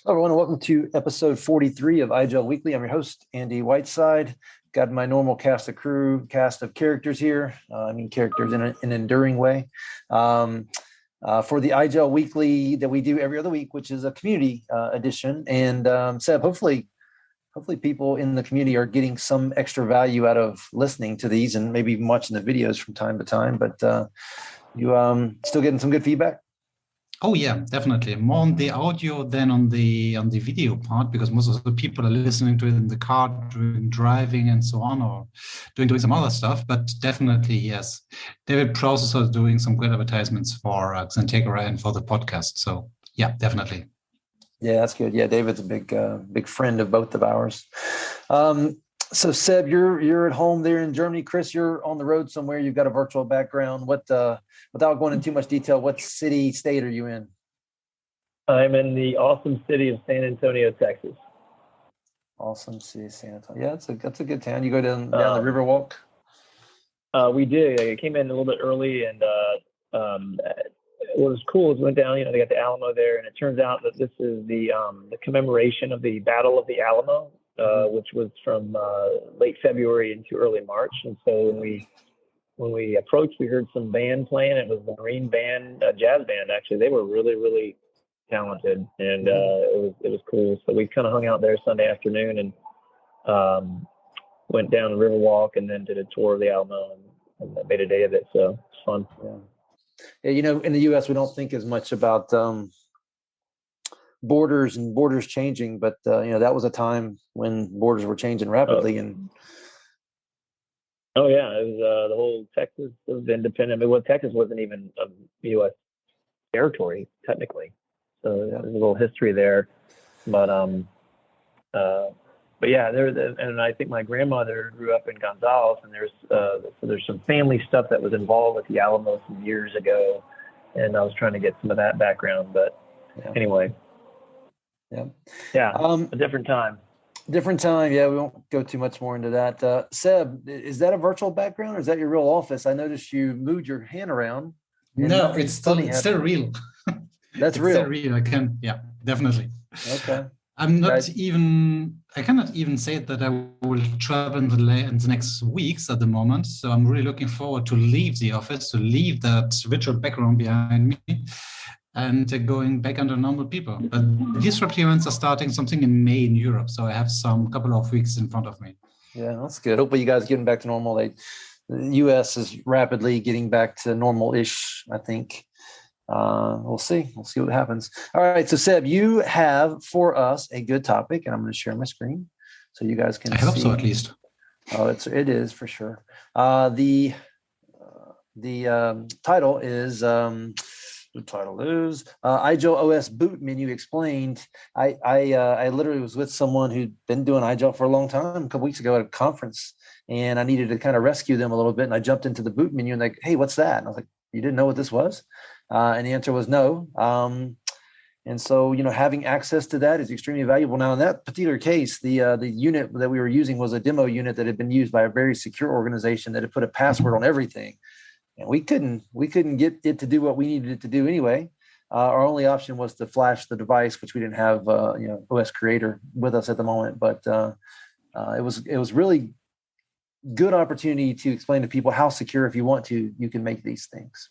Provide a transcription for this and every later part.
Hello, everyone, and welcome to episode 43 of IGEL Weekly. I'm your host, Andy Whiteside. Got my normal cast of characters here. Characters in an enduring way. For the IGEL Weekly that we do every other week, which is a community edition. And Seb, hopefully people in the community are getting some extra value out of listening to these and maybe even watching the videos from time to time. But you still getting some good feedback? Oh yeah, definitely. More on the audio than on the video part, because most of the people are listening to it in the car, driving and so on, or doing some other stuff. But definitely, yes. David Prowse is doing some great advertisements for XenTegra and for the podcast. So yeah, definitely. Yeah, that's good. Yeah, David's a big friend of both of ours. So Seb, you're at home there in Germany. Chris, you're on the road somewhere. You've got a virtual background. Without going into too much detail, what city, state are you in? I'm in the awesome city of San Antonio, Texas. Awesome city of San Antonio. Yeah, that's a good town. You go down the Riverwalk? We did. I came in a little bit early, and what was cool is we went down. They got the Alamo there, and it turns out that this is the commemoration of the Battle of the Alamo, which was from late February into early March. And so when we approached, we heard some band playing. It was a Marine band, a jazz band actually. They were really, really talented, and it was cool. So we kind of hung out there Sunday afternoon and went down the Riverwalk and then did a tour of the Alamo and made a day of it. So it's fun. Yeah, in the U.S. we don't think as much about borders changing, but that was a time when borders were changing rapidly. Oh yeah, it was the whole Texas was independent. Texas wasn't even a U.S. territory technically, so there's a little history there. But yeah, and I think my grandmother grew up in Gonzales, and there's some family stuff that was involved with the Alamo some years ago, and I was trying to get some of that background. But anyway, a different time. Different time. Yeah, we won't go too much more into that. Seb, is that a virtual background or is that your real office? I noticed you moved your hand around. No, it's still real. That's real. Still real. I can, yeah, definitely. Okay. I cannot even say that I will travel in the next weeks at the moment. So I'm really looking forward to leave the office, to leave that virtual background behind me, and going back under normal people. But these events are starting something in May in Europe, so I have some couple of weeks in front of me. Yeah, that's good. Hopefully you guys are getting back to normal. The U.S. is rapidly getting back to normal-ish, I think. We'll see what happens. All right, so Seb, you have for us a good topic, and I'm going to share my screen so you guys can see. I hope so, at least. Oh, it is for sure. The title is IGEL OS Boot Menu Explained. I literally was with someone who'd been doing IGEL for a long time, a couple weeks ago at a conference, and I needed to kind of rescue them a little bit. And I jumped into the boot menu and like, hey, what's that? And I was like, you didn't know what this was? And the answer was no. And so, having access to that is extremely valuable. Now, in that particular case, the unit that we were using was a demo unit that had been used by a very secure organization that had put a password on everything. And we couldn't get it to do what we needed it to do anyway. Our only option was to flash the device, which we didn't have, OS Creator with us at the moment. But it was really good opportunity to explain to people how secure, if you want to, you can make these things.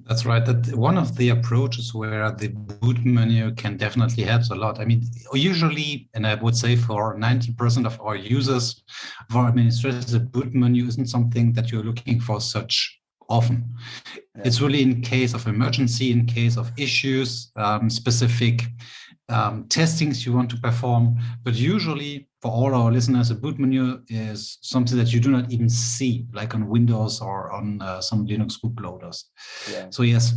That's right. That one of the approaches where the boot menu can definitely help a lot. I mean, usually, and I would say for 90% of our users, for administrators, the boot menu isn't something that you're looking for such often. Yeah. It's really in case of emergency, in case of issues, specific testings you want to perform. But usually, for all our listeners, a boot menu is something that you do not even see, like on Windows or on some Linux bootloaders. Yeah. So yes.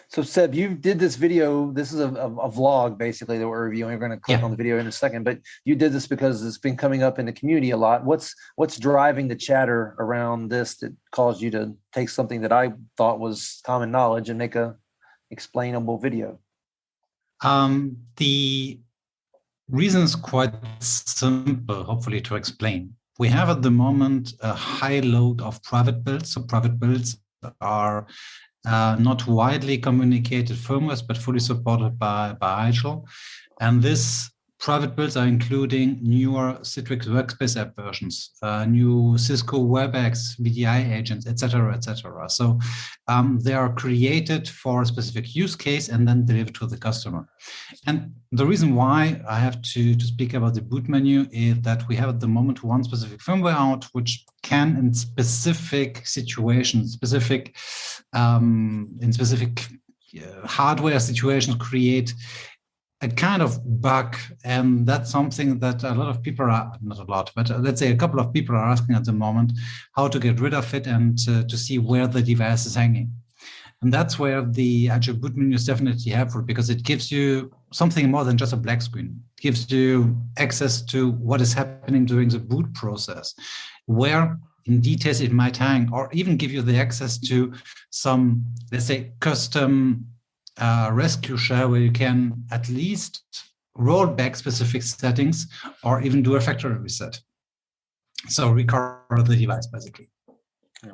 So Seb, you did this video. This is a vlog basically that we're reviewing. We're going to click on the video in a second, but you did this because it's been coming up in the community a lot. What's driving the chatter around this that caused you to take something that I thought was common knowledge and make a explainable video? The reason is quite simple, hopefully, to explain. We have at the moment a high load of private builds. So private builds are not widely communicated firmwares, but fully supported by IGEL. And this private builds are including newer Citrix Workspace app versions, new Cisco WebEx VDI agents, etc., etc. So they are created for a specific use case and then delivered to the customer. And the reason why I have to speak about the boot menu is that we have at the moment one specific firmware out, which can, in specific situations, in specific hardware situations, create a kind of bug. And that's something that a lot of people are, not a lot, but let's say a couple of people are asking at the moment how to get rid of it and to see where the device is hanging. And that's where the IGEL Boot Menu is definitely helpful, because it gives you something more than just a black screen. It gives you access to what is happening during the boot process, where in details it might hang, or even give you the access to some, let's say, custom rescue shell where you can at least roll back specific settings or even do a factory reset. So recover the device, basically. Yeah.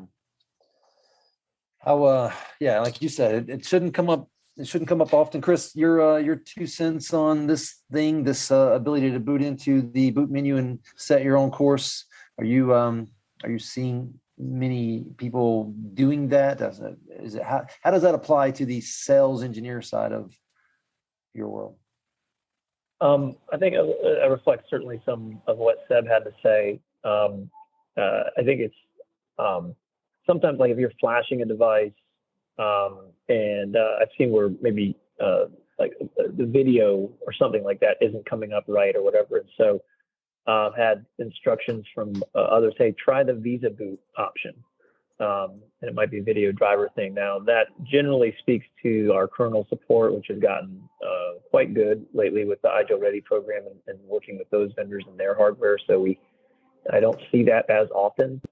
Yeah, like you said, it shouldn't come up. It shouldn't come up often. Chris, your 2 cents on this thing, this ability to boot into the boot menu and set your own course. Are you seeing many people doing that? How does that apply to the sales engineer side of your world? I think it reflects certainly some of what Seb had to say. I think it's sometimes, like, if you're flashing a device, and I've seen where maybe like the video or something like that isn't coming up right or whatever. And so I've had instructions from others, hey, try the VESA boot option. And it might be a video driver thing. Now, that generally speaks to our kernel support, which has gotten quite good lately with the IGEL Ready program and working with those vendors and their hardware. So I don't see that as often.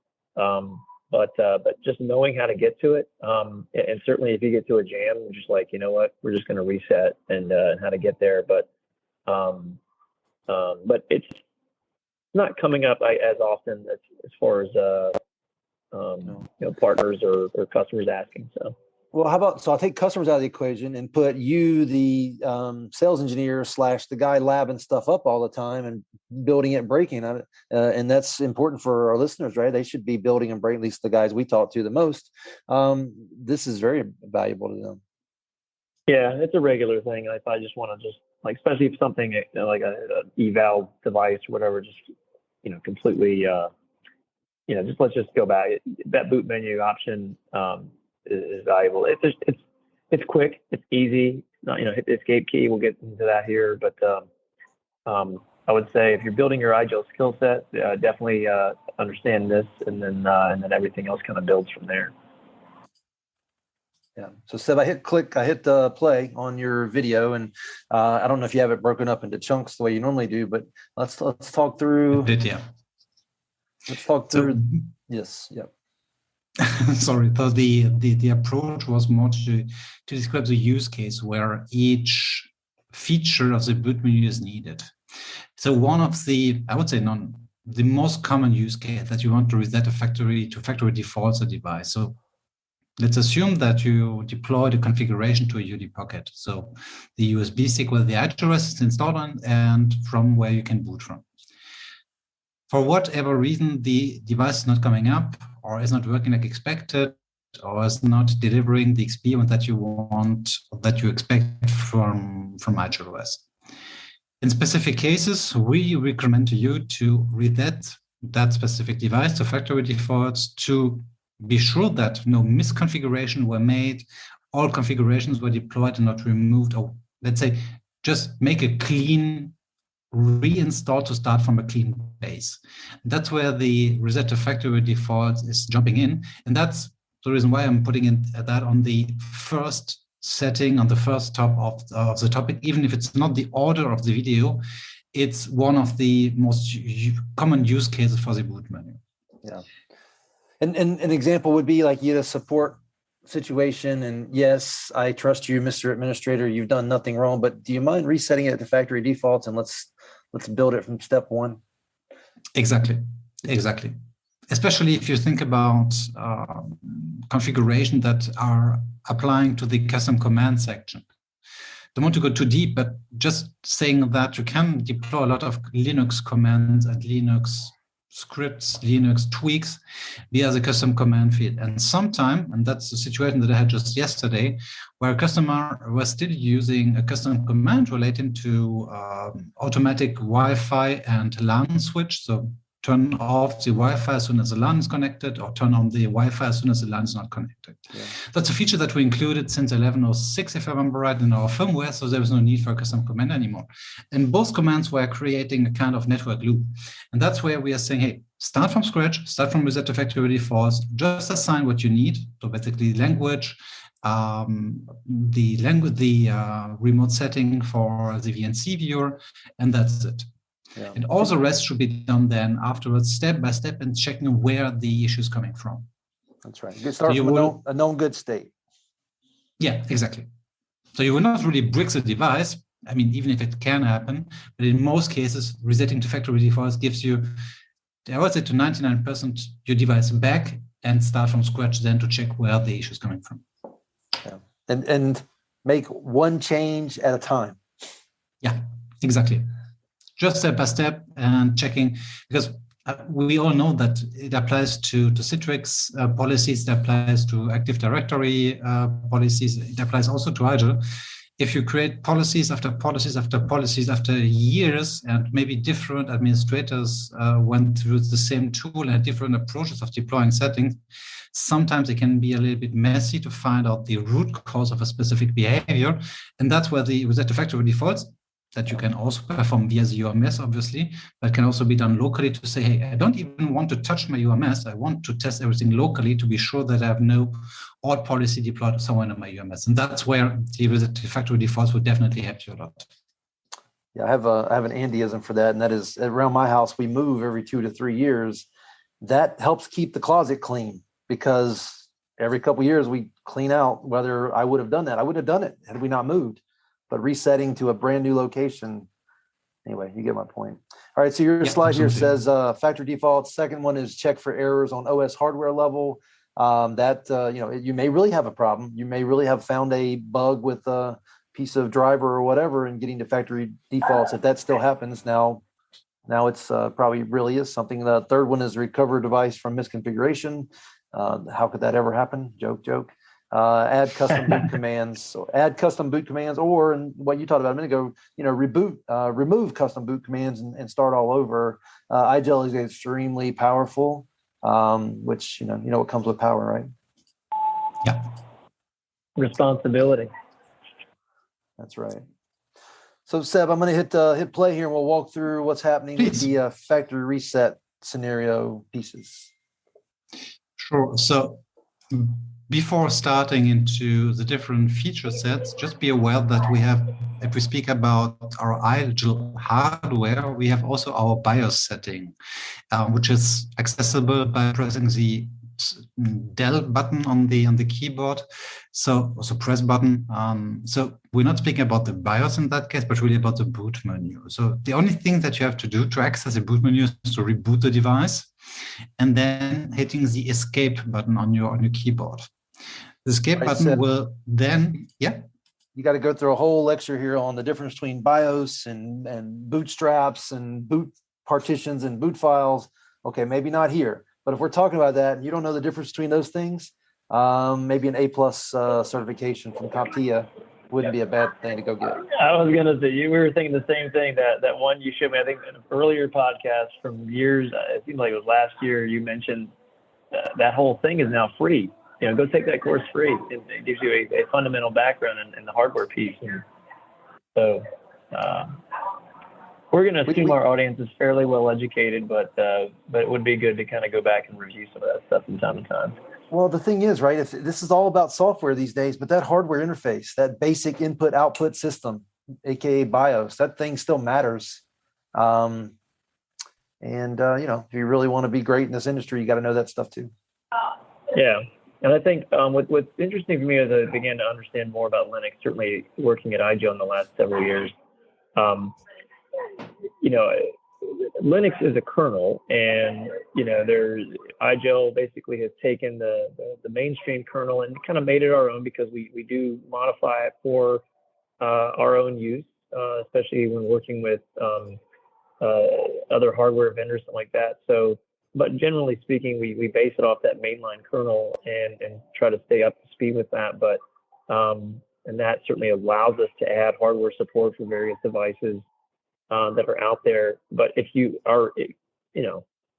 But just knowing how to get to it, and certainly if you get to a jam, you're just like, you know what, we're just going to reset and how to get there. But it's not coming up as often as far as partners or customers asking. So. Well, I'll take customers out of the equation and put you, the sales engineer / the guy labbing stuff up all the time and building it and breaking it. And that's important for our listeners, right? They should be building and breaking, at least the guys we talk to the most. This is very valuable to them. Yeah, it's a regular thing. If I just want to like, especially if something like a eval device or whatever, just, completely, let's just go back. That boot menu option, is valuable. It's quick, it's easy. Hit the escape key. We'll get into that here, but I would say if you're building your IGEL skill set, definitely understand this, and then everything else kind of builds from there. Yeah. So Seb, I hit play on your video, and I don't know if you have it broken up into chunks the way you normally do, but let's talk through. Yeah. Let's talk through. Yes. Yeah. Sorry, so the approach was more to describe the use case where each feature of the boot menu is needed. So one of the, I would say, the most common use case that you want to reset a factory defaults a device. So let's assume that you deploy the configuration to a UD Pocket. So the USB stick with the address is installed on, and from where you can boot from. For whatever reason, the device is not coming up, or is not working like expected, or is not delivering the experience that you want, that you expect from IGEL OS. In specific cases, we recommend to you to reset that specific device to factory defaults to be sure that no misconfiguration were made, all configurations were deployed and not removed, or let's say, just make a clean reinstall to start from a clean base. That's where the reset to factory default is jumping in. And that's the reason why I'm putting that on the first setting, on the first top of the topic, even if it's not the order of the video, it's one of the most common use cases for the boot menu. Yeah. And an example would be like you had a support situation, and yes, I trust you, Mr. Administrator, you've done nothing wrong, but do you mind resetting it to factory defaults and let's build it from step one? Exactly. especially if you think about configuration that are applying to the custom command section. Don't want to go too deep, but just saying that you can deploy a lot of Linux commands and Linux scripts, Linux tweaks via the custom command field. And sometime, and that's the situation that I had just yesterday, where a customer was still using a custom command relating to automatic Wi-Fi and LAN switch. So turn off the Wi-Fi as soon as the LAN is connected, or turn on the Wi-Fi as soon as the LAN is not connected. Yeah. That's a feature that we included since 11.06, if I remember right, in our firmware, so there was no need for a custom command anymore. And both commands were creating a kind of network loop. And that's where we are saying, hey, start from scratch, start from reset to factory defaults, just assign what you need. So basically language, the remote setting for the VNC viewer, and that's it. Yeah. And all the rest should be done then afterwards, step by step, and checking where the issue is coming from. That's right. You start from a known good state. Yeah, exactly. So you will not really brick the device. I mean, even if it can happen, but in most cases, resetting to factory defaults gives you, I would say, to 99% your device back, and start from scratch then to check where the issue is coming from. Yeah. And make one change at a time. Yeah, exactly. Just step by step and checking, because we all know that it applies to Citrix policies, it applies to Active Directory policies, it applies also to IGEL. If you create policies after policies after policies after years, and maybe different administrators went through the same tool and had different approaches of deploying settings, sometimes it can be a little bit messy to find out the root cause of a specific behavior. And that's where the reset to factory defaults, that you can also perform via the UMS, obviously, but can also be done locally to say, hey, I don't even want to touch my UMS. I want to test everything locally to be sure that I have no odd policy deployed somewhere in my UMS. And that's where the reset to factory defaults would definitely help you a lot. Yeah, I have an Andyism for that, and that is, around my house, we move every 2 to 3 years. That helps keep the closet clean, because every couple of years we clean out. Whether I would have done that, I would have done it had we not moved. But resetting to a brand new location, anyway, you get my point. All right, so your slide here says factory defaults. Second one is check for errors on OS hardware level. You may really have a problem. You may really have found a bug with a piece of driver or whatever, and getting to factory defaults. If that still happens, now it's probably really is something. The third one is recover device from misconfiguration. How could that ever happen? Joke. Add custom boot commands. Add custom boot commands, or, and what you talked about a minute ago, remove custom boot commands and start all over. IGEL is extremely powerful, which what comes with power, right? Yeah. Responsibility. That's right. So Seb, I'm going to hit play here, and we'll walk through what's happening with the factory reset scenario pieces. Sure. So before starting into the different feature sets, just be aware that we have, if we speak about our IGEL hardware, we have also our BIOS setting, which is accessible by pressing the del button on the keyboard. So also press button. So we're not speaking about the BIOS in that case, but really about the boot menu. So the only thing that you have to do to access the boot menu is to reboot the device, and then hitting the escape button on your keyboard. The escape button will then, you got to go through a whole lecture here on the difference between BIOS and bootstraps and boot partitions and boot files. Okay, maybe not here, but if we're talking about that and you don't know the difference between those things, maybe an A+ certification from CompTIA wouldn't be a bad thing to go get. I was going to say, we were thinking the same thing, that one you showed me, I think in an earlier podcast from years, it seemed like it was last year, you mentioned that whole thing is now free. Go take that course free. It gives you a fundamental background in the hardware piece. And so we're going to assume our audience is fairly well educated, but it would be good to kind of go back and review some of that stuff from time to time. Well, the thing is, right, if this is all about software these days, but that hardware interface, that basic input-output system, aka BIOS, that thing still matters. If you really want to be great in this industry, you got to know that stuff too. Yeah. And I think what's interesting for me as I began to understand more about Linux, certainly working at IGEL in the last several years, Linux is a kernel, and there's IGEL basically has taken the mainstream kernel and kind of made it our own, because we do modify it for our own use, especially when working with other hardware vendors, something like that. So, but generally speaking, we base it off that mainline kernel and try to stay up to speed with that. But and that certainly allows us to add hardware support for various devices that are out there. But if you are,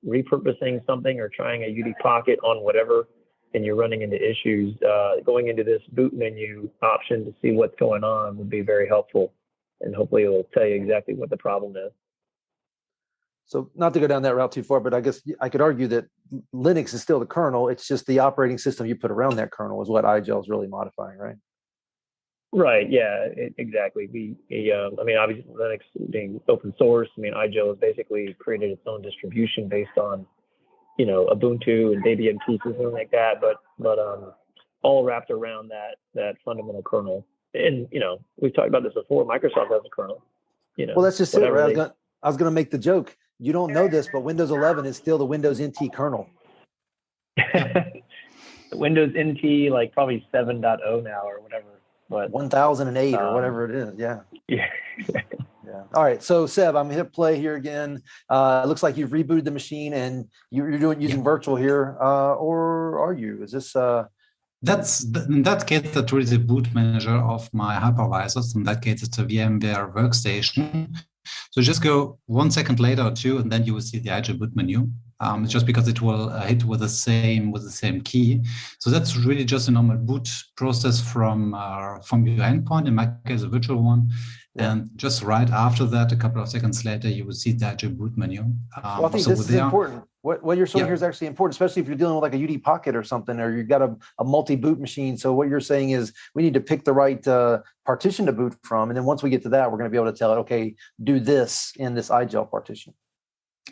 repurposing something or trying a UD Pocket on whatever, and you're running into issues, going into this boot menu option to see what's going on would be very helpful. And hopefully it will tell you exactly what the problem is. So not to go down that route too far, but I guess I could argue that Linux is still the kernel. It's just the operating system you put around that kernel is what IGEL is really modifying, right? Right. Yeah. Exactly. Obviously Linux being open source. IGEL has basically created its own distribution based on, Ubuntu and Debian pieces and something like that. But all wrapped around that fundamental kernel. And we've talked about this before. Microsoft has a kernel. Well, that's just it. Right? I was going to make the joke. You don't know this, but Windows 11 is still the Windows NT kernel. Windows NT, like probably 7.0 now or whatever. But 1008 or whatever it is. Yeah. Yeah. Yeah. All right. So Seb, I'm hit play here again. It looks like you've rebooted the machine and you're using virtual here. Or are you? Is this in that case, that's really the boot manager of my hypervisors. In that case, it's a VMware workstation. So just go 1 second later or two, and then you will see the IGEL boot menu. It's just because it will hit with the same key. So that's really just a normal boot process from your endpoint. In my case, a virtual one. Yeah. And just right after that, a couple of seconds later, you will see the IGEL boot menu. Well, I think this is important. What you're showing here is actually important, especially if you're dealing with like a UD Pocket or something, or you've got a multi-boot machine. So what you're saying is we need to pick the right partition to boot from. And then once we get to that, we're going to be able to tell it, okay, do this in this IGEL partition.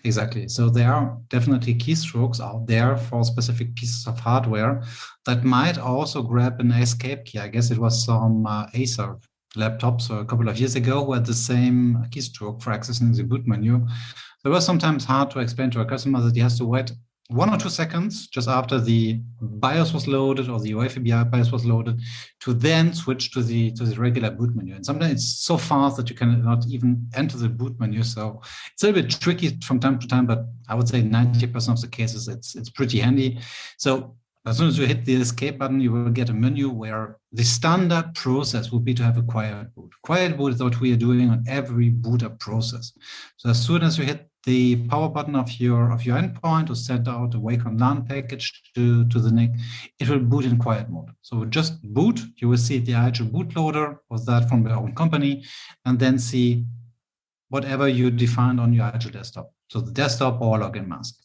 Exactly. So there are definitely keystrokes out there for specific pieces of hardware that might also grab an escape key. I guess it was some Acer laptops a couple of years ago who had the same keystroke for accessing the boot menu. So it was sometimes hard to explain to a customer that he has to wait 1 or 2 seconds just after the BIOS was loaded or the UEFI BIOS was loaded to then switch to the regular boot menu. And sometimes it's so fast that you cannot even enter the boot menu. So it's a little bit tricky from time to time, but I would say 90% of the cases it's pretty handy. So as soon as you hit the escape button, you will get a menu where the standard process would be to have a quiet boot. Quiet boot is what we are doing on every boot up process. So as soon as you hit the power button of your endpoint to send out a wake on LAN package to the NIC, it will boot in quiet mode. So just boot, you will see the IGEL bootloader, was that from your own company, and then see whatever you defined on your IGEL desktop. So the desktop or login mask.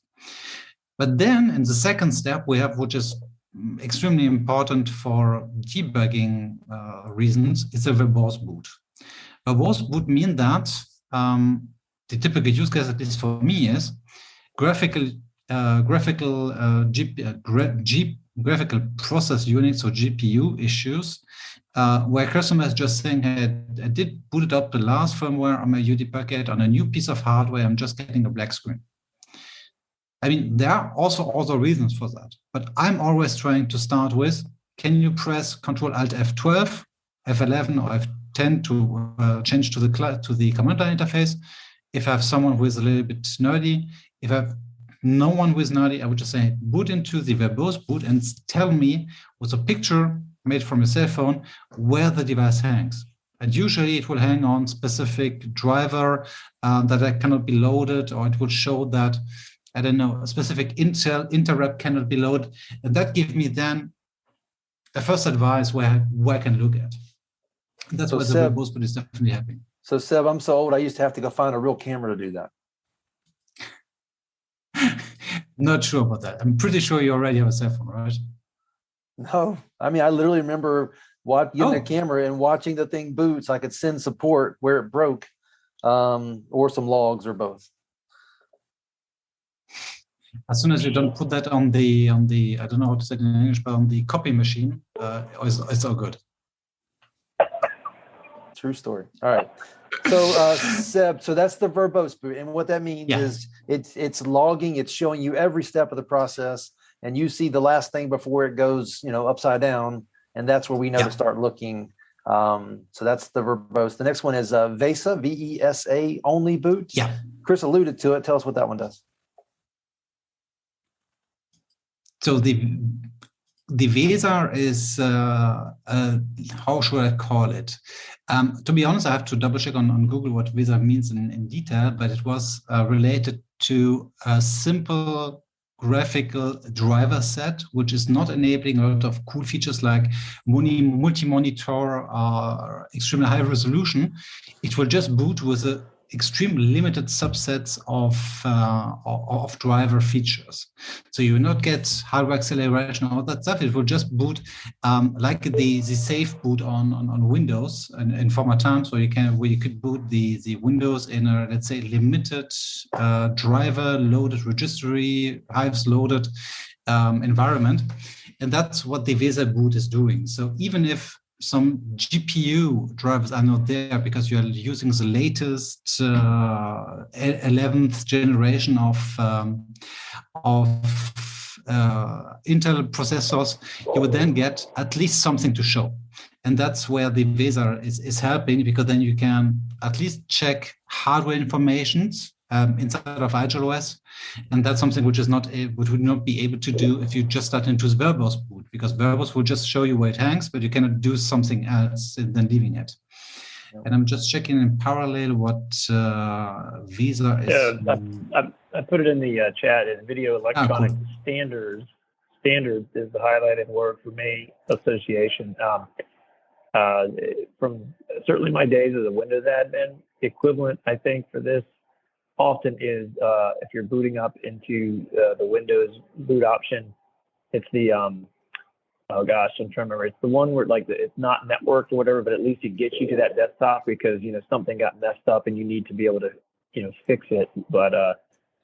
But then in the second step, we have, which is extremely important for debugging reasons, is a verbose boot. Verbose boot means that the typical use case, at least for me, is graphical process units or GPU issues, where customer is just saying, hey, I did boot it up the last firmware on my UD Pocket on a new piece of hardware, I'm just getting a black screen. I mean, there are also other reasons for that, but I'm always trying to start with, can you press Control Alt F12, F11 or F10 to change to the command line interface? If I have someone who is a little bit nerdy, if I have no one who is nerdy, I would just say boot into the verbose boot and tell me with a picture made from your cell phone where the device hangs. And usually it will hang on specific driver that cannot be loaded, or it will show that, I don't know, a specific Intel interrupt cannot be loaded. And that gives me then a first advice where I can look at. That's why the verbose boot is definitely helping. So Seb, I'm so old, I used to have to go find a real camera to do that. Not sure about that. I'm pretty sure you already have a cell phone, right? No, I mean, I literally remember getting a camera and watching the thing boot so I could send support where it broke, or some logs or both. As soon as you don't put that on the I don't know how to say it in English, but on the copy machine, it's all good. True story. All right. So Seb, so that's the verbose boot. And what that means is it's logging, it's showing you every step of the process, and you see the last thing before it goes, upside down. And that's where we know to start looking. So that's the verbose. The next one is VESA, VESA only boot. Yeah. Chris alluded to it. Tell us what that one does. So the VESA is, how should I call it? To be honest, I have to double check on Google what VESA means in detail, but it was related to a simple graphical driver set, which is not enabling a lot of cool features like multi-monitor or extremely high resolution. It will just boot with a extremely limited subsets of driver features. So you will not get hardware acceleration or all that stuff. It will just boot like the safe boot on Windows in former times, where you could boot the Windows in a, let's say, limited driver loaded registry, Hives loaded environment. And that's what the VESA boot is doing. So even if some GPU drivers are not there because you are using the latest 11th generation of Intel processors, you would then get at least something to show. And that's where the VESA is helping, because then you can at least check hardware informations inside of IGEL OS. And that's something which would not be able to do if you just start into the verbose boot, because verbose will just show you where it hangs, but you cannot do something else than leaving it. Yep. And I'm just checking in parallel what VESA is. Yeah, I put it in the chat. In video electronic standards is the highlighted word for me. Association. From certainly my days as a Windows admin, equivalent, I think, for this often is if you're booting up into the Windows boot option, it's the oh gosh, I'm trying to remember. It's the one where it's not networked or whatever, but at least it gets you to that desktop because something got messed up and you need to be able to fix it. But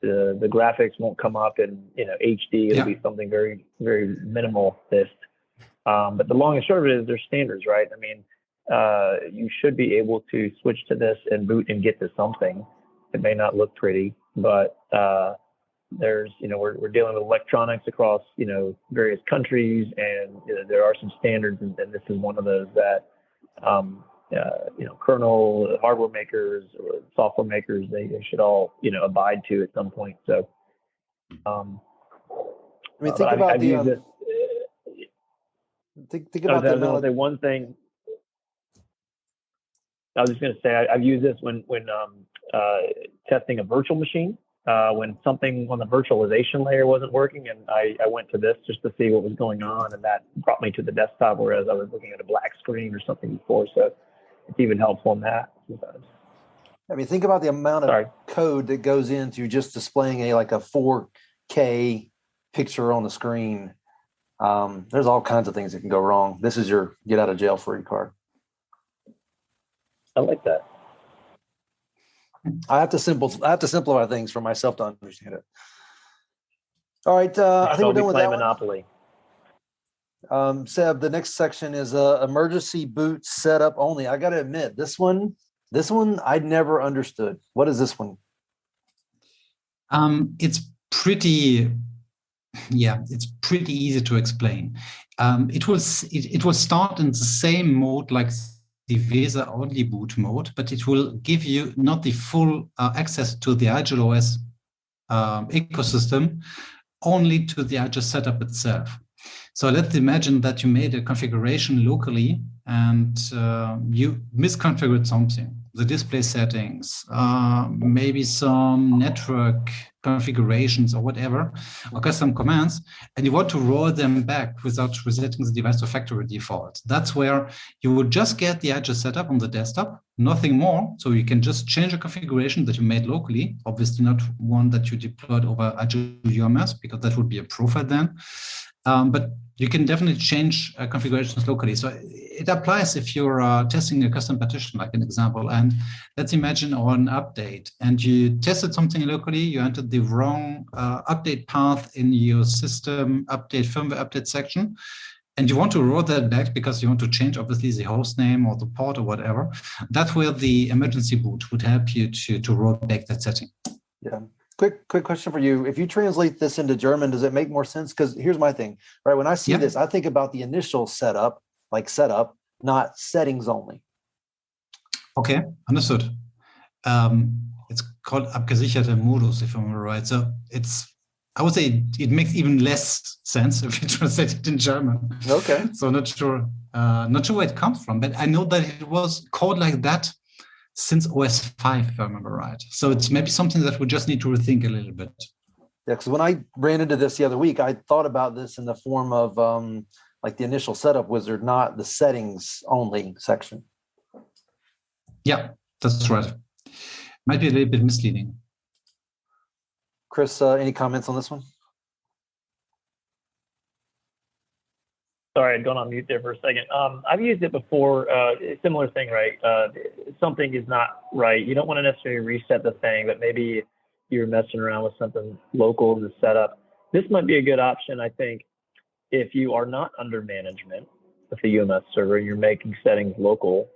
the graphics won't come up in HD. It'll be something very, very minimalist. But the long and short of it is there's standards, right? I mean, you should be able to switch to this and boot and get to something. It may not look pretty, but there's, we're dealing with electronics across, various countries, and there are some standards, and this is one of those that, kernel hardware makers or software makers, they should all, abide to at some point. So, I mean, think about the. Think about the amount of one thing. I was just going to say I've used this when testing a virtual machine. When something on the virtualization layer wasn't working, and I went to this just to see what was going on, and that brought me to the desktop, whereas I was looking at a black screen or something before. So it's even helpful in that sometimes. I mean, think about the amount of code that goes into just displaying a 4K picture on the screen. There's all kinds of things that can go wrong. This is your get out of jail free card. I like that. I have to simplify things for myself to understand it. All right, I think we're done with that Monopoly. Seb, the next section is emergency boot setup only. I got to admit, this one I never understood. What is this one? It's pretty easy to explain. It will start in the same mode like the VESA only boot mode, but it will give you not the full access to the IGEL OS ecosystem, only to the IGEL setup itself. So let's imagine that you made a configuration locally and you misconfigured something, the display settings, maybe some network configurations or whatever, or custom commands, and you want to roll them back without resetting the device to factory default. That's where you would just get the IGEL setup on the desktop, nothing more. So you can just change a configuration that you made locally, obviously not one that you deployed over IGEL UMS, because that would be a profile then. But you can definitely change configurations locally. So it applies if you're testing a custom partition, like an example. And let's imagine on update, and you tested something locally, you entered the wrong update path in your system update, firmware update section. and you want to roll that back because you want to change obviously the host name or the port or whatever, that's where the emergency boot would help you to roll back that setting. Yeah. Quick question for you. If you translate this into German, does it make more sense? Because here's my thing, right? When I see this, I think about the initial setup, like setup, not settings only. Okay, understood. It's called abgesicherte Modus, if I'm right. So I would say it makes even less sense if you translate it in German. Okay. So not sure where it comes from, but I know that it was called like that since OS 5, if I remember right. So it's maybe something that we just need to rethink a little bit. Yeah, because when I ran into this the other week, I thought about this in the form of like the initial setup wizard, not the settings only section. Yeah, that's right. Might be a little bit misleading. Chris, any comments on this one? Sorry, I'd gone on mute there for a second. I've used it before. Similar thing, right? Something is not right. You don't want to necessarily reset the thing, but maybe you're messing around with something local in the setup. This might be a good option, I think, if you are not under management with the UMS server and you're making settings local.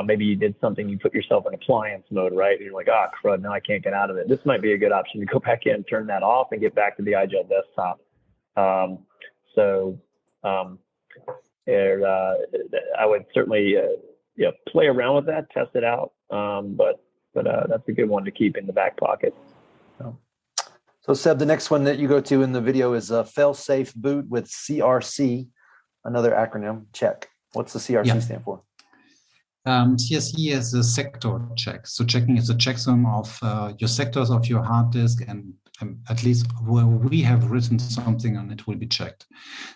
Maybe you did something, you put yourself in appliance mode, right? You're like, oh, crud, now I can't get out of it. This might be a good option to go back in, turn that off, and get back to the IGEL desktop. I would certainly play around with that, test it out. But that's a good one to keep in the back pocket. So Seb, the next one that you go to in the video is fail-safe boot with CRC, another acronym. Check. What's the CRC stand for? CRC is a sector check. So checking is a checksum of your sectors of your hard disk, and at least where we have written something on it will be checked.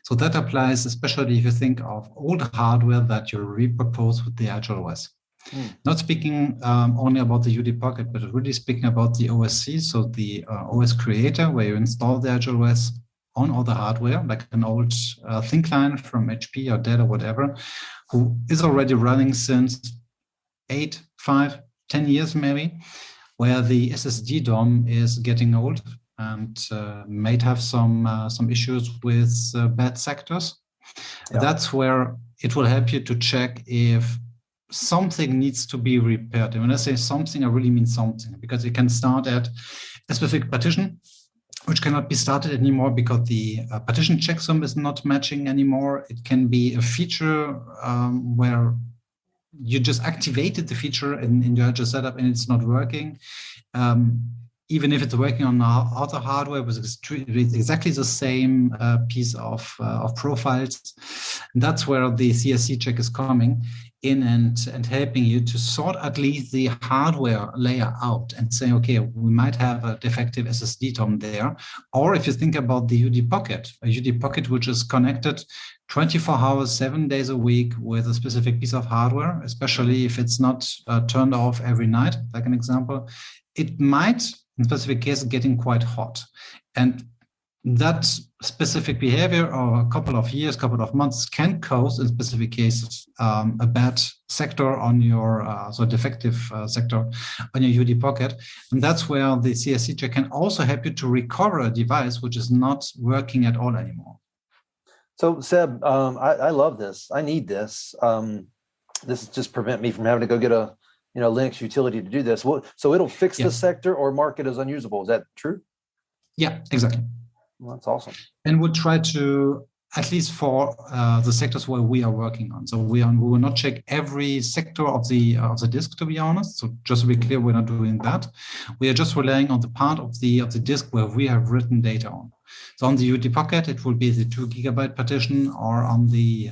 So that applies especially if you think of old hardware that you repurpose with the IGEL OS. Not speaking only about the UD Pocket, but really speaking about the OSC, so the OS creator, where you install the IGEL OS on all the hardware, like an old thin client from HP or Dell or whatever, who is already running since 8, 5, 10 years maybe, where the SSD DOM is getting old and might have some issues with bad sectors. Yeah. That's where it will help you to check if something needs to be repaired. And when I say something, I really mean something, because you can start at a specific partition, which cannot be started anymore because the partition checksum is not matching anymore. It can be a feature where you just activated the feature in your IGEL setup and it's not working. Even if it's working on other hardware with exactly the same piece of profiles. And that's where the CRC check is coming in and helping you to sort at least the hardware layer out and say, okay, we might have a defective SSD DOM there. Or if you think about the UD Pocket, a UD Pocket which is connected 24 hours, 7 days a week with a specific piece of hardware, especially if it's not turned off every night, like an example, it might, in specific cases, getting quite hot. And that specific behavior over a couple of years, couple of months can cause, in specific cases, a bad sector on your, so defective sector on your UD Pocket. And that's where the CRC check can also help you to recover a device which is not working at all anymore. So Seb, I love this. I need this. This just prevent me from having to go get a Linux utility to do this. So it'll fix the sector or mark it as unusable. Is that true? Yeah, exactly. Well, that's awesome. And we'll try to, at least for the sectors where we are working on. So we will not check every sector of the disk, to be honest. So just to be clear, we're not doing that. We are just relying on the part of the disk where we have written data on. So on the UD Pocket, it will be the 2 GB partition, or on the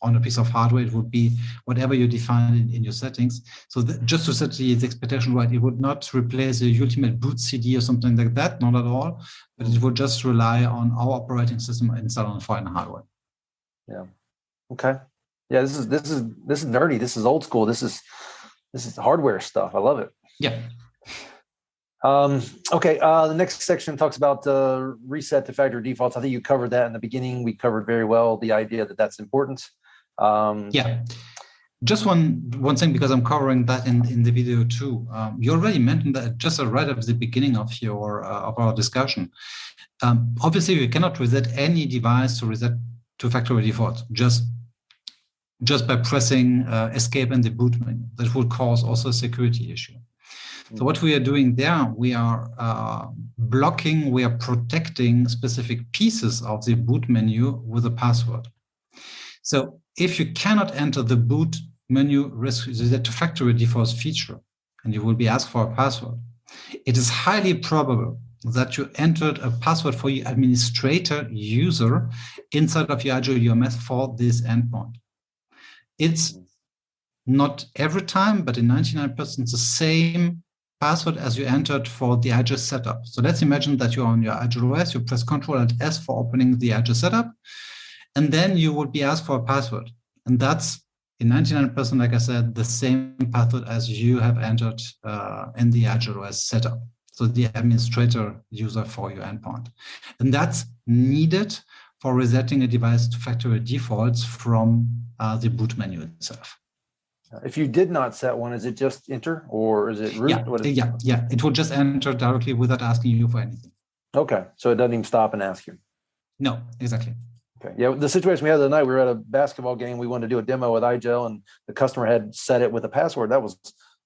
on a piece of hardware, it would be whatever you define in your settings. So just to set the expectation right, it would not replace the ultimate boot CD or something like that, not at all. But it would just rely on our operating system installed on foreign hardware. Yeah. Okay. Yeah. This is nerdy. This is old school. This is hardware stuff. I love it. Yeah. Okay. The next section talks about reset to factory defaults. I think you covered that in the beginning. We covered very well the idea that that's important. Yeah. Just one thing, because I'm covering that in the video too. You already mentioned that just right at the beginning of your of our discussion. Obviously, we cannot reset any device to reset to factory default just by pressing escape in the boot menu. That would cause also a security issue. So what we are doing there, we are blocking, we are protecting specific pieces of the boot menu with a password. So if you cannot enter the boot menu to factory default feature, and you will be asked for a password, it is highly probable that you entered a password for your administrator user inside of your IGEL UMS for this endpoint. It's not every time, but in 99% the same password as you entered for the IGEL setup. So let's imagine that you're on your IGEL OS, you press Ctrl and S for opening the IGEL setup, and then you would be asked for a password. And that's in 99%, like I said, the same password as you have entered in the IGEL OS setup. So the administrator user for your endpoint. And that's needed for resetting a device to factory defaults from the boot menu itself. If you did not set one, is it just enter or is it root? Yeah. It will just enter directly without asking you for anything. Okay, so it doesn't even stop and ask you. No, exactly. Okay. Yeah, the situation we had the other night, we were at a basketball game. We wanted to do a demo with IGEL, and the customer had set it with a password. It was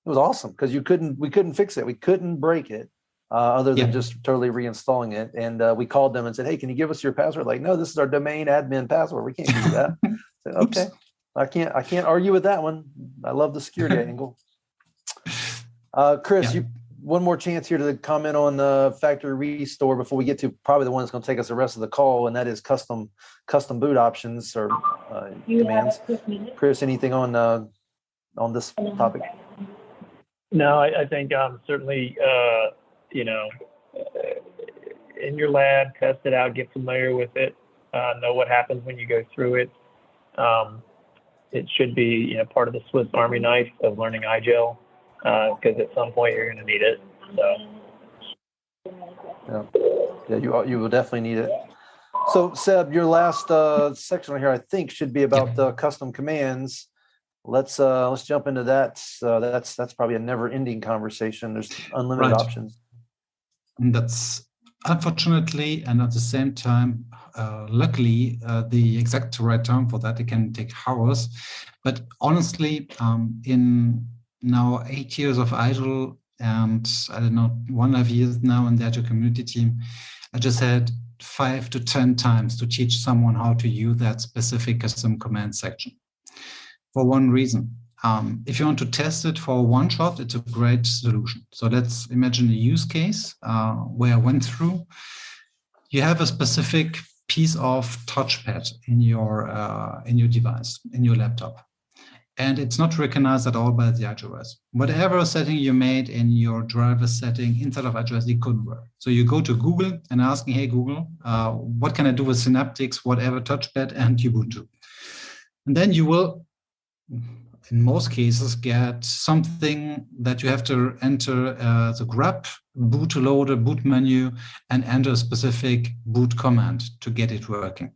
awesome because we couldn't fix it. We couldn't break it other than just totally reinstalling it. And we called them and said, "Hey, can you give us your password?" Like, no, this is our domain admin password. We can't do that. I said, okay, I can't argue with that one. I love the security angle. Chris, one more chance here to comment on factory restore before we get to probably the one that's going to take us the rest of the call, and that is custom boot options or commands. Chris, anything on this topic? No, I think certainly in your lab, test it out, get familiar with it, know what happens when you go through it. It should be part of the Swiss Army knife of learning IGEL. Because at some point you're going to need it. So you will definitely need it. So Seb, your last section right here, I think, should be about custom commands. Let's jump into that. That's probably a never-ending conversation. There's unlimited options. And that's unfortunately, and at the same time, luckily, the exact right term for that. It can take hours, but honestly, in now 8 years of IGEL and I don't know, 1.5 years now in the IGEL community team, I just had 5 to 10 times to teach someone how to use that specific custom command section. For one reason, if you want to test it for one shot, it's a great solution. So let's imagine a use case where I went through. You have a specific piece of touchpad in your device, in your laptop. And it's not recognized at all by the IGEL OS. Whatever setting you made in your driver setting inside of IGEL OS, it couldn't work. So you go to Google and asking, hey, Google, what can I do with Synaptics, whatever touchpad and Ubuntu? And then you will, in most cases, get something that you have to enter the grep bootloader boot menu and enter a specific boot command to get it working.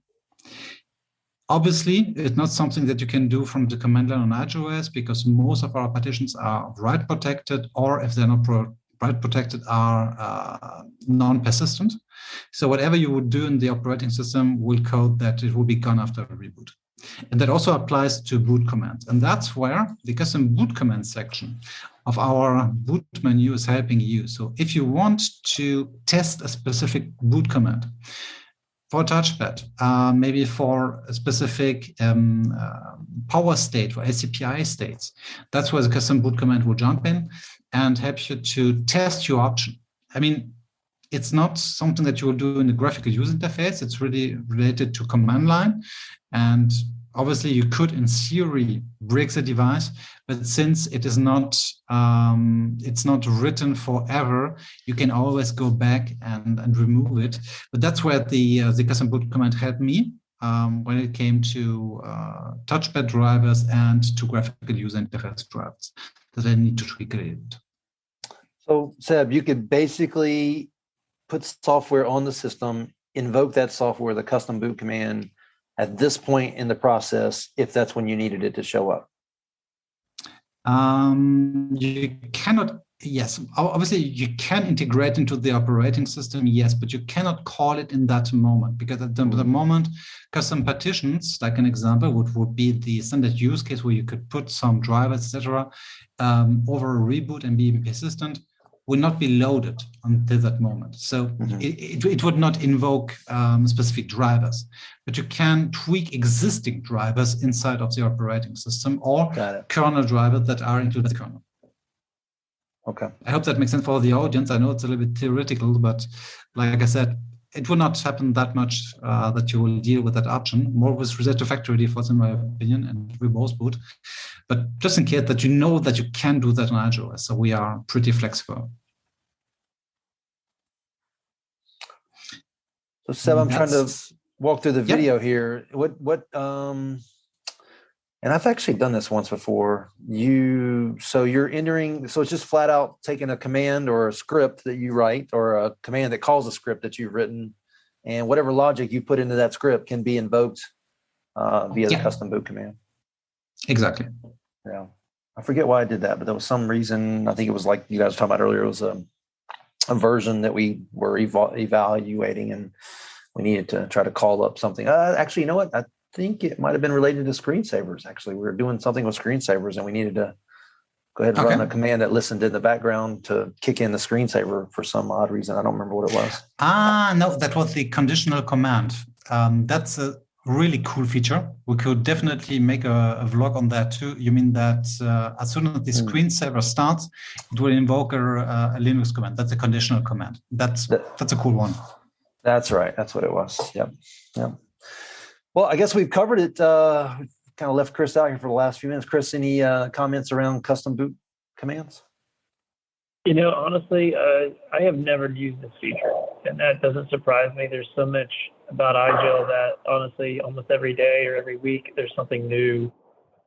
Obviously, it's not something that you can do from the command line on IGEL OS because most of our partitions are write protected, or if they're not write protected, are non-persistent. So whatever you would do in the operating system will code that it will be gone after a reboot. And that also applies to boot commands. And that's where the custom boot command section of our boot menu is helping you. So if you want to test a specific boot command, for touchpad, maybe for a specific power state, for SCPI states, that's where the custom boot command will jump in and help you to test your option. I mean, it's not something that you will do in the graphical user interface. It's really related to command line. And obviously you could, in theory, break the device, but since it is not, it's not written forever, you can always go back and remove it. But that's where the custom boot command helped me when it came to touchpad drivers and to graphical user interface drivers that I need to tweak it. So Seb, you could basically put software on the system, invoke that software, the custom boot command, at this point in the process, if that's when you needed it to show up. You cannot Yes, obviously you can integrate into the operating system, yes, but you cannot call it in that moment, because at the moment, custom partitions, like an example, would be the standard use case where you could put some drivers, etc., over a reboot and be persistent, will not be loaded until that moment. So it would not invoke specific drivers, but you can tweak existing drivers inside of the operating system or kernel drivers that are included in the kernel. Okay. I hope that makes sense for the audience. I know it's a little bit theoretical, but like I said, it will not happen that much that you will deal with that option. More with reset to factory defaults, in my opinion, and verbose boot. But just in case that you know that you can do that on iGEL, so we are pretty flexible. So Seb, I'm trying to walk through the video here. And I've actually done this once before. You're entering, so it's just flat out taking a command or a script that you write, or a command that calls a script that you've written, and whatever logic you put into that script can be invoked via the custom boot command. Exactly. Yeah. I forget why I did that, but there was some reason. I think it was like you guys were talking about earlier. It was a version that we were evaluating, and we needed to try to call up something. Actually, you know what? I think it might have been related to screensavers. Actually, we were doing something with screensavers, and we needed to go ahead and run a command that listened in the background to kick in the screensaver for some odd reason. I don't remember what it was. No, that was the conditional command. That's a really cool feature. We could definitely make a vlog on that too. You mean that as soon as the screensaver starts, it will invoke a Linux command. That's a conditional command. That's a cool one. That's right. That's what it was. Yep. Well, I guess we've covered it. We've kind of left Chris out here for the last few minutes. Chris, any comments around custom boot commands? You know, honestly, I have never used this feature, and that doesn't surprise me. There's so much about IGEL that, honestly, almost every day or every week, there's something new.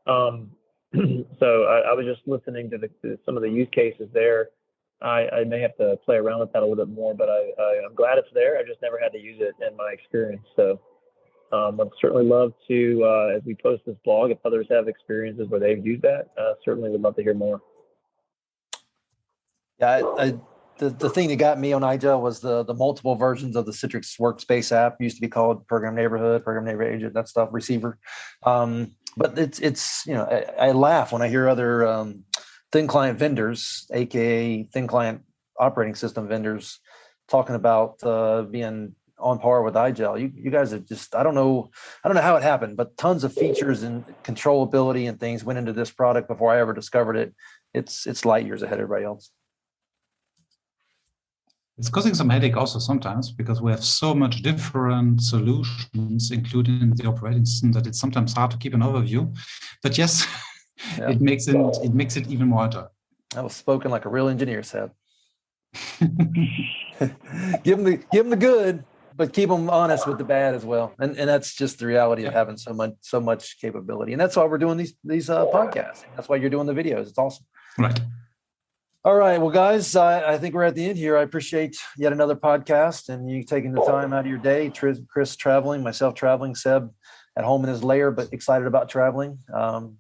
So I was just listening to some of the use cases there. I may have to play around with that a little bit more, but I'm glad it's there. I just never had to use it in my experience. So I'd certainly love to, as we post this blog, if others have experiences where they've used that, certainly would love to hear more. Yeah, the thing that got me on IGEL was the multiple versions of the Citrix Workspace app. It used to be called Program Neighborhood, Program Neighborhood Agent, that stuff, Receiver. But it's you know, I laugh when I hear other thin client vendors, aka thin client operating system vendors, talking about being on par with IGEL. You guys are just, I don't know how it happened, but tons of features and controllability and things went into this product before I ever discovered it. It's light years ahead of everybody else. It's causing some headache also sometimes, because we have so much different solutions, including the operating system, that it's sometimes hard to keep an overview. But yes, it makes it even more harder. I was spoken like a real engineer, Seb. Give them the good, but keep them honest with the bad as well. And that's just the reality of having so much capability. And that's why we're doing these podcasts. That's why you're doing the videos. It's awesome. Right. All right. Well, guys, I think we're at the end here. I appreciate yet another podcast and you taking the time out of your day. Chris traveling, myself traveling, Seb at home in his lair, but excited about traveling. Hell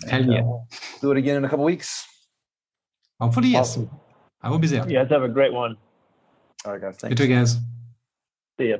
yeah. We'll do it again in a couple of weeks. Hopefully, yes. Awesome. I will be there. You guys have a great one. All right, guys. Thanks. You too, guys. See ya.